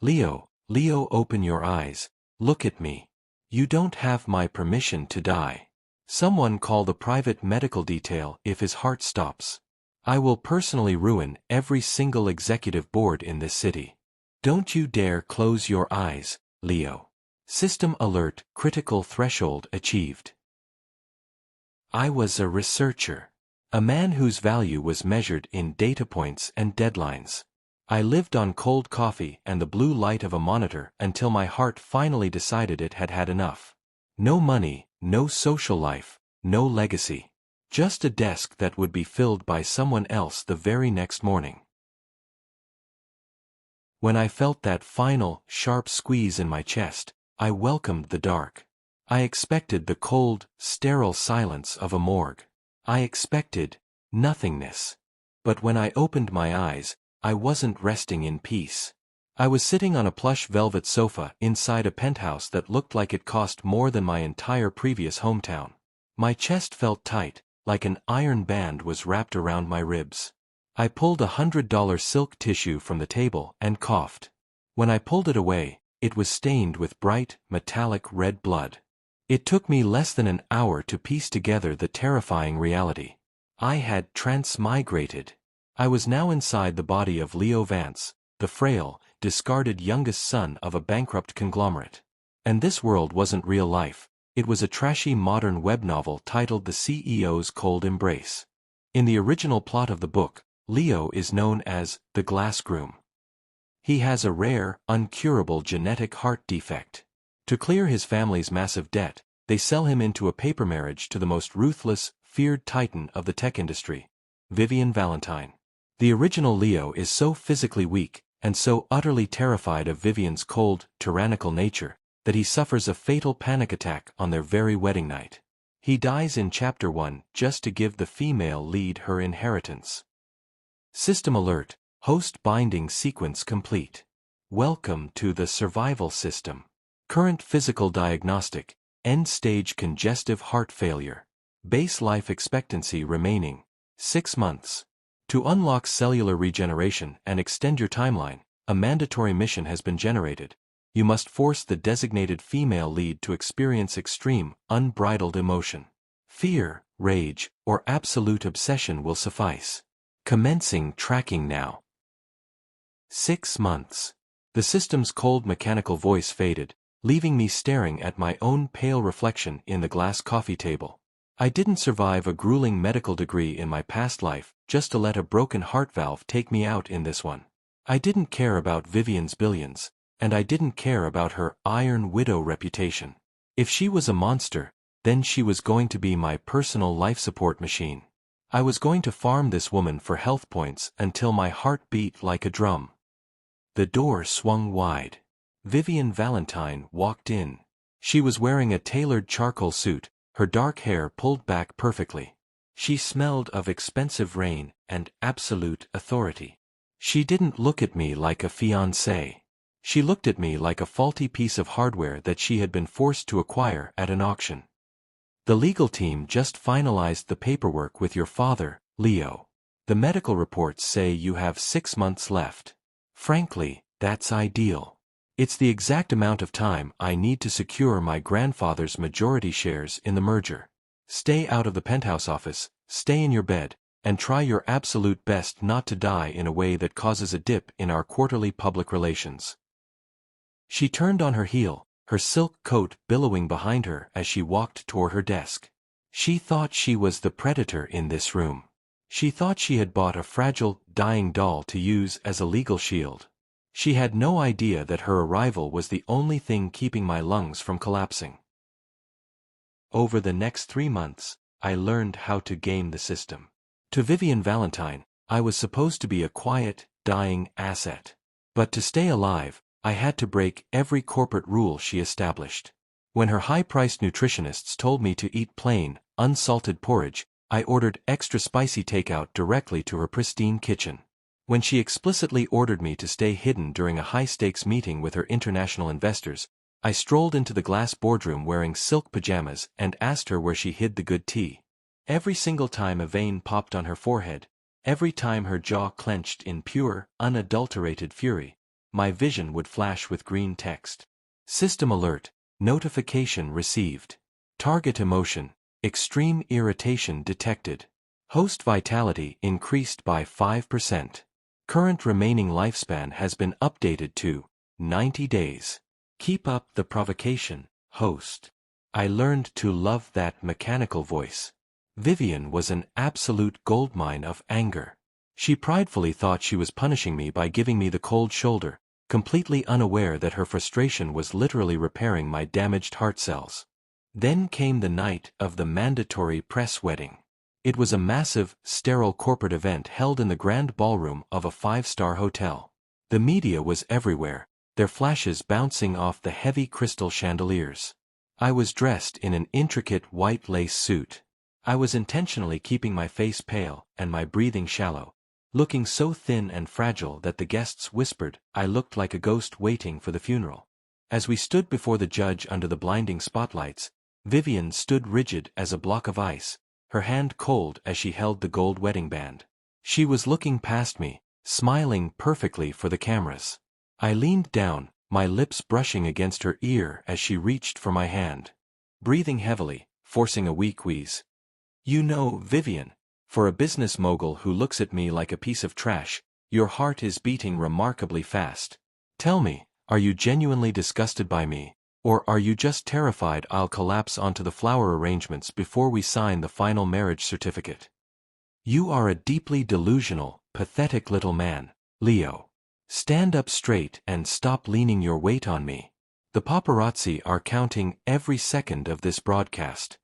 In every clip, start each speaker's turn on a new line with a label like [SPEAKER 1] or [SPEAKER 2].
[SPEAKER 1] Leo, open your eyes. Look at me. You don't have my permission to die. Someone call the private medical detail if his heart stops. I will personally ruin every single executive board in this city. Don't you dare close your eyes, Leo. System alert, critical threshold achieved. I was a researcher. A man whose value was measured in data points and deadlines. I lived on cold coffee and the blue light of a monitor until my heart finally decided it had had enough. No money, no social life, no legacy. Just a desk that would be filled by someone else the very next morning. When I felt that final, sharp squeeze in my chest, I welcomed the dark. I expected the cold, sterile silence of a morgue. I expected nothingness. But when I opened my eyes, I wasn't resting in peace. I was sitting on a plush velvet sofa inside a penthouse that looked like it cost more than my entire previous hometown. My chest felt tight, like an iron band was wrapped around my ribs. I pulled $100 silk tissue from the table and coughed. When I pulled it away, it was stained with bright, metallic red blood. It took me less than an hour to piece together the terrifying reality. I had transmigrated. I was now inside the body of Leo Vance, the frail, discarded youngest son of a bankrupt conglomerate. And this world wasn't real life. It was a trashy modern web novel titled The CEO's Cold Embrace. In the original plot of the book, Leo is known as the Glass Groom. He has a rare, uncurable genetic heart defect. To clear his family's massive debt, they sell him into a paper marriage to the most ruthless, feared titan of the tech industry, Vivian Valentine. The original Leo is so physically weak, and so utterly terrified of Vivian's cold, tyrannical nature, that he suffers a fatal panic attack on their very wedding night. He dies in Chapter 1 just to give the female lead her inheritance. System alert, host binding sequence complete. Welcome to the survival system. Current physical diagnostic, end-stage congestive heart failure. Base life expectancy remaining 6 months. To unlock cellular regeneration and extend your timeline, a mandatory mission has been generated. You must force the designated female lead to experience extreme, unbridled emotion. Fear, rage, or absolute obsession will suffice. Commencing tracking now. 6 months. The system's cold mechanical voice faded, leaving me staring at my own pale reflection in the glass coffee table. I didn't survive a grueling medical degree in my past life just to let a broken heart valve take me out in this one. I didn't care about Vivian's billions, and I didn't care about her Iron Widow reputation. If she was a monster, then she was going to be my personal life support machine. I was going to farm this woman for health points until my heart beat like a drum. The door swung wide. Vivian Valentine walked in. She was wearing a tailored charcoal suit, her dark hair pulled back perfectly. She smelled of expensive rain and absolute authority. She didn't look at me like a fiancé. She looked at me like a faulty piece of hardware that she had been forced to acquire at an auction. The legal team just finalized the paperwork with your father, Leo. The medical reports say you have 6 months left. Frankly, that's ideal. It's the exact amount of time I need to secure my grandfather's majority shares in the merger. Stay out of the penthouse office, stay in your bed, and try your absolute best not to die in a way that causes a dip in our quarterly public relations. She turned on her heel, her silk coat billowing behind her as she walked toward her desk. She thought she was the predator in this room. She thought she had bought a fragile, dying doll to use as a legal shield. She had no idea that her arrival was the only thing keeping my lungs from collapsing. Over the next 3 months, I learned how to game the system. To Vivian Valentine, I was supposed to be a quiet, dying asset. But to stay alive, I had to break every corporate rule she established. When her high-priced nutritionists told me to eat plain, unsalted porridge, I ordered extra spicy takeout directly to her pristine kitchen. When she explicitly ordered me to stay hidden during a high-stakes meeting with her international investors, I strolled into the glass boardroom wearing silk pajamas and asked her where she hid the good tea. Every single time a vein popped on her forehead, every time her jaw clenched in pure, unadulterated fury, my vision would flash with green text. System alert, notification received. Target emotion, extreme irritation detected. Host vitality increased by 5%. Current remaining lifespan has been updated to 90 days. Keep up the provocation, host. I learned to love that mechanical voice. Vivian was an absolute goldmine of anger. She pridefully thought she was punishing me by giving me the cold shoulder, completely unaware that her frustration was literally repairing my damaged heart cells. Then came the night of the mandatory press wedding. It was a massive, sterile corporate event held in the grand ballroom of a 5-star hotel. The media was everywhere, their flashes bouncing off the heavy crystal chandeliers. I was dressed in an intricate white lace suit. I was intentionally keeping my face pale and my breathing shallow, looking so thin and fragile that the guests whispered I looked like a ghost waiting for the funeral. As we stood before the judge under the blinding spotlights, Vivian stood rigid as a block of ice, her hand cold as she held the gold wedding band. She was looking past me, smiling perfectly for the cameras. I leaned down, my lips brushing against her ear as she reached for my hand. Breathing heavily, forcing a weak wheeze. You know, Vivian, for a business mogul who looks at me like a piece of trash, your heart is beating remarkably fast. Tell me, are you genuinely disgusted by me, or are you just terrified I'll collapse onto the flower arrangements before we sign the final marriage certificate? You are a deeply delusional, pathetic little man, Leo. Stand up straight and stop leaning your weight on me. The paparazzi are counting every second of this broadcast.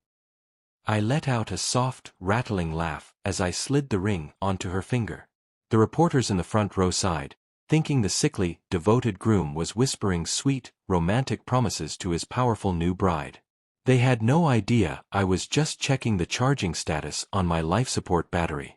[SPEAKER 1] I let out a soft, rattling laugh as I slid the ring onto her finger. The reporters in the front row sighed, thinking the sickly, devoted groom was whispering sweet, romantic promises to his powerful new bride. They had no idea I was just checking the charging status on my life support battery.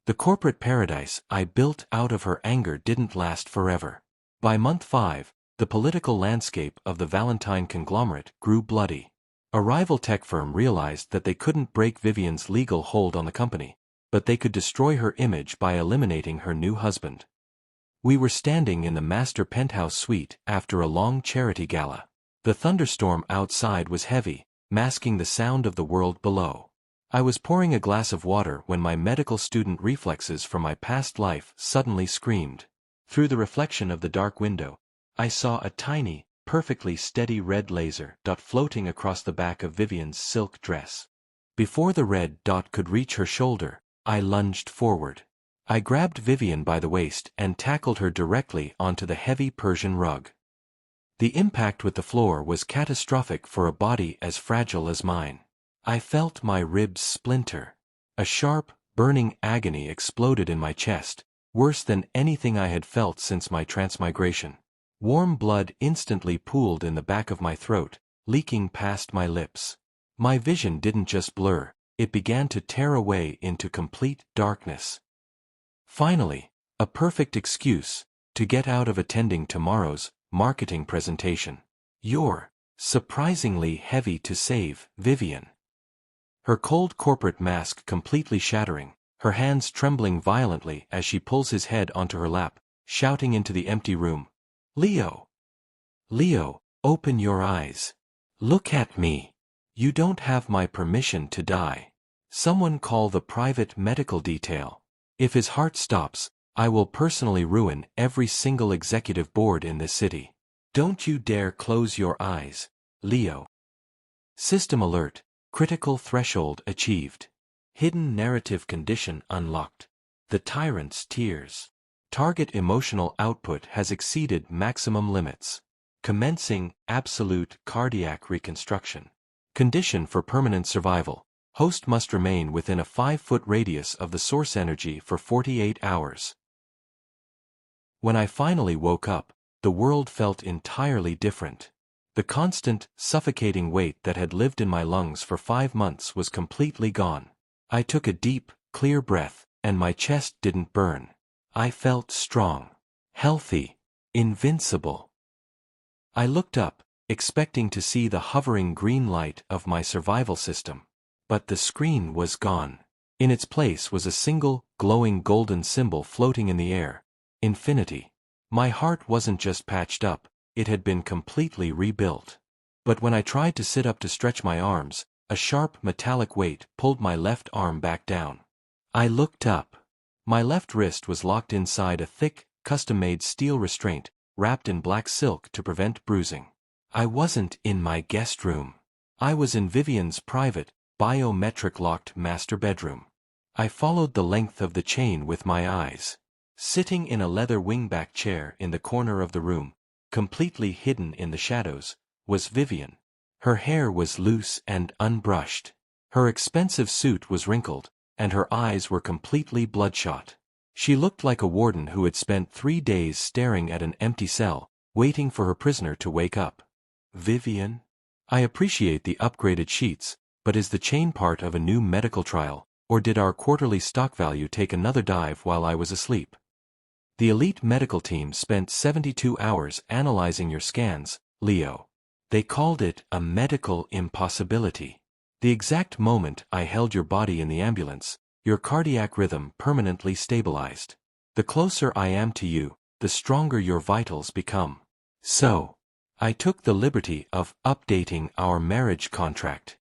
[SPEAKER 1] The corporate paradise I built out of her anger didn't last forever. By month 5, the political landscape of the Valentine conglomerate grew bloody. A rival tech firm realized that they couldn't break Vivian's legal hold on the company, but they could destroy her image by eliminating her new husband. We were standing in the master penthouse suite after a long charity gala. The thunderstorm outside was heavy, masking the sound of the world below. I was pouring a glass of water when my medical student reflexes from my past life suddenly screamed. Through the reflection of the dark window, I saw a tiny, perfectly steady red laser dot floating across the back of Vivian's silk dress. Before the red dot could reach her shoulder, I lunged forward. I grabbed Vivian by the waist and tackled her directly onto the heavy Persian rug. The impact with the floor was catastrophic for a body as fragile as mine. I felt my ribs splinter. A sharp, burning agony exploded in my chest, worse than anything I had felt since my transmigration. Warm blood instantly pooled in the back of my throat, leaking past my lips. My vision didn't just blur, it began to tear away into complete darkness. Finally, a perfect excuse to get out of attending tomorrow's marketing presentation. You're surprisingly heavy to save, Vivian. Her cold corporate mask completely shattering, her hands trembling violently as she pulls his head onto her lap, shouting into the empty room. Leo! Leo, open your eyes. Look at me. You don't have my permission to die. Someone call the private medical detail. If his heart stops, I will personally ruin every single executive board in this city. Don't you dare close your eyes, Leo. System alert. Critical threshold achieved. Hidden narrative condition unlocked. The Tyrant's tears. Target emotional output has exceeded maximum limits. Commencing absolute cardiac reconstruction. Condition for permanent survival. Host must remain within a 5-foot radius of the source energy for 48 hours. When I finally woke up, the world felt entirely different. The constant, suffocating weight that had lived in my lungs for 5 months was completely gone. I took a deep, clear breath, and my chest didn't burn. I felt strong, healthy, invincible. I looked up, expecting to see the hovering green light of my survival system. But the screen was gone. In its place was a single, glowing golden symbol floating in the air. Infinity. My heart wasn't just patched up, it had been completely rebuilt. But when I tried to sit up to stretch my arms, a sharp metallic weight pulled my left arm back down. I looked up. My left wrist was locked inside a thick, custom-made steel restraint, wrapped in black silk to prevent bruising. I wasn't in my guest room. I was in Vivian's private, biometric-locked master bedroom. I followed the length of the chain with my eyes. Sitting in a leather wingback chair in the corner of the room, completely hidden in the shadows, was Vivian. Her hair was loose and unbrushed. Her expensive suit was wrinkled, and her eyes were completely bloodshot. She looked like a warden who had spent 3 days staring at an empty cell, waiting for her prisoner to wake up. Vivian? I appreciate the upgraded sheets, but is the chain part of a new medical trial, or did our quarterly stock value take another dive while I was asleep? The elite medical team spent 72 hours analyzing your scans, Leo. They called it a medical impossibility. The exact moment I held your body in the ambulance, your cardiac rhythm permanently stabilized. The closer I am to you, the stronger your vitals become. So, I took the liberty of updating our marriage contract.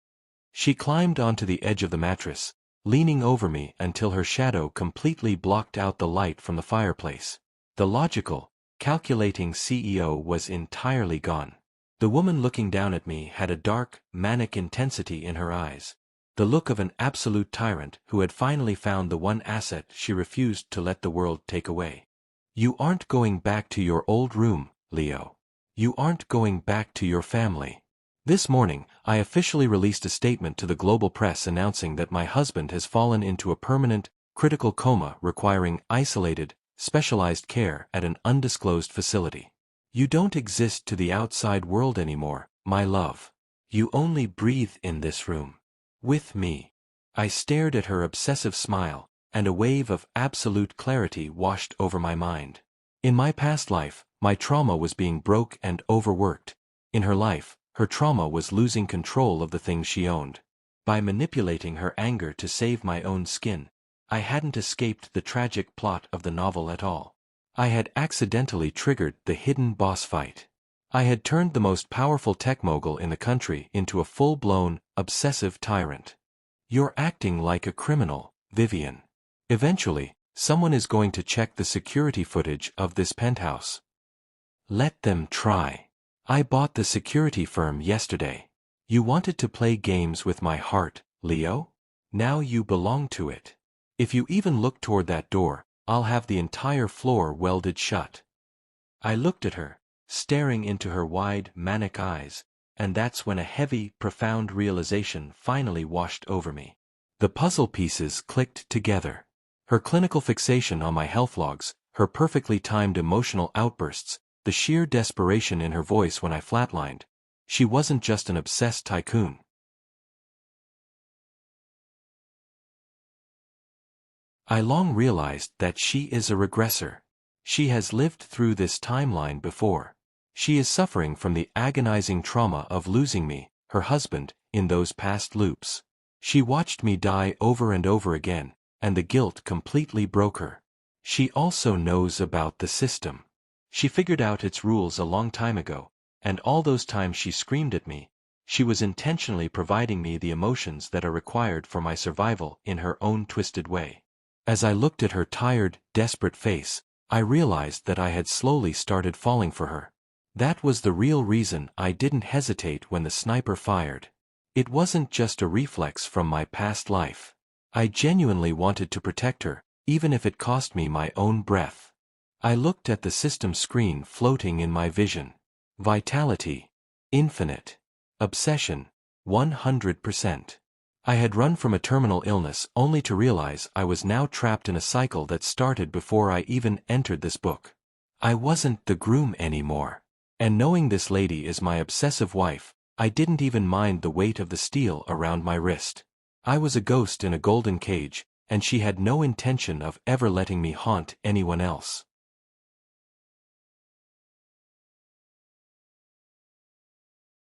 [SPEAKER 1] She climbed onto the edge of the mattress, leaning over me until her shadow completely blocked out the light from the fireplace. The logical, calculating CEO was entirely gone. The woman looking down at me had a dark, manic intensity in her eyes, the look of an absolute tyrant who had finally found the one asset she refused to let the world take away. You aren't going back to your old room, Leo. You aren't going back to your family. This morning, I officially released a statement to the global press announcing that my husband has fallen into a permanent, critical coma requiring isolated, specialized care at an undisclosed facility. You don't exist to the outside world anymore, my love. You only breathe in this room. With me. I stared at her obsessive smile, and a wave of absolute clarity washed over my mind. In my past life, my trauma was being broke and overworked. In her life, her trauma was losing control of the things she owned. By manipulating her anger to save my own skin, I hadn't escaped the tragic plot of the novel at all. I had accidentally triggered the hidden boss fight. I had turned the most powerful tech mogul in the country into a full-blown, obsessive tyrant. You're acting like a criminal, Vivian. Eventually, someone is going to check the security footage of this penthouse. Let them try. I bought the security firm yesterday. You wanted to play games with my heart, Leo? Now you belong to it. If you even look toward that door, I'll have the entire floor welded shut. I looked at her, staring into her wide, manic eyes, and that's when a heavy, profound realization finally washed over me. The puzzle pieces clicked together. Her clinical fixation on my health logs, her perfectly timed emotional outbursts, the sheer desperation in her voice when I flatlined. She wasn't just an obsessed tycoon. I long realized that she is a regressor. She has lived through this timeline before. She is suffering from the agonizing trauma of losing me, her husband, in those past loops. She watched me die over and over again, and the guilt completely broke her. She also knows about the system. She figured out its rules a long time ago, and all those times she screamed at me, she was intentionally providing me the emotions that are required for my survival in her own twisted way. As I looked at her tired, desperate face, I realized that I had slowly started falling for her. That was the real reason I didn't hesitate when the sniper fired. It wasn't just a reflex from my past life. I genuinely wanted to protect her, even if it cost me my own breath. I looked at the system screen floating in my vision. Vitality. Infinite. Obsession. 100%. I had run from a terminal illness only to realize I was now trapped in a cycle that started before I even entered this book. I wasn't the groom anymore. And knowing this lady is my obsessive wife, I didn't even mind the weight of the steel around my wrist. I was a ghost in a golden cage, and she had no intention of ever letting me haunt anyone else.